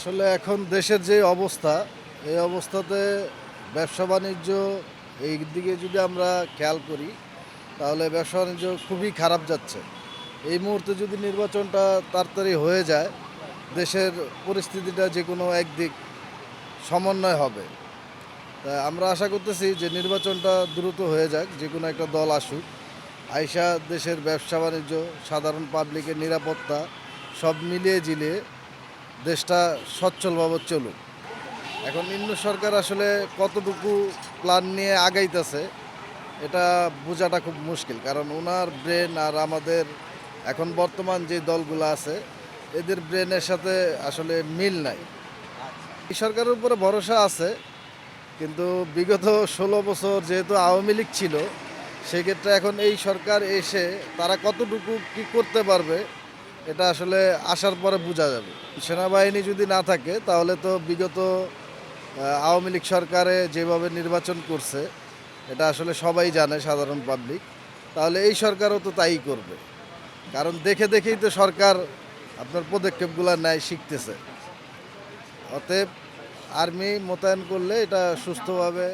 আসলে এখন দেশের যে অবস্থা, এই অবস্থাতে ব্যবসা বাণিজ্য এই দিকে যদি আমরা খেয়াল করি, তাহলে ব্যবসা বাণিজ্য খুবই খারাপ যাচ্ছে। এই মুহূর্তে যদি নির্বাচনটা তাড়াতাড়ি হয়ে যায়, দেশের পরিস্থিতিটা যে কোনো একদিক সমন্বয় হবে। তা আমরা আশা করতেছি যে নির্বাচনটা দ্রুত হয়ে যাক, যে কোনো একটা দল আসুক। আইসা দেশের ব্যবসা বাণিজ্য, সাধারণ পাবলিকের নিরাপত্তা সব মিলিয়ে ঝিলিয়ে দেশটা সচ্ছলভাবে চলুক। এখন ইন্নু সরকার আসলে কতটুকু প্ল্যান নিয়ে আগাইতেছে এটা বোঝাটা খুব মুশকিল, কারণ ওনার ব্রেন আর আমাদের এখন বর্তমান যে দলগুলো আছে এদের ব্রেনের সাথে আসলে মিল নাই। এই সরকারের উপরে ভরসা আছে, কিন্তু বিগত 16 বছর যেহেতু আওয়ামী লীগ ছিল, সেক্ষেত্রে এখন এই সরকার এসে তারা কতটুকু কি করতে পারবে এটা আসলে আসার পরে বোঝা যাবে। সেনাবাহিনী যদি না থাকে তাহলে তো বিগত আওয়ামী লীগ সরকারে যেভাবে নির্বাচন করছে এটা আসলে সবাই জানে, সাধারণ পাবলিক। তাহলে এই সরকারও তো তাই করবে, কারণ দেখে দেখেই তো সরকার আপনার পদক্ষেপগুলো নেয়, শিখতেছে। অতএব আর্মি মোতায়েন করলে এটা সুস্থভাবে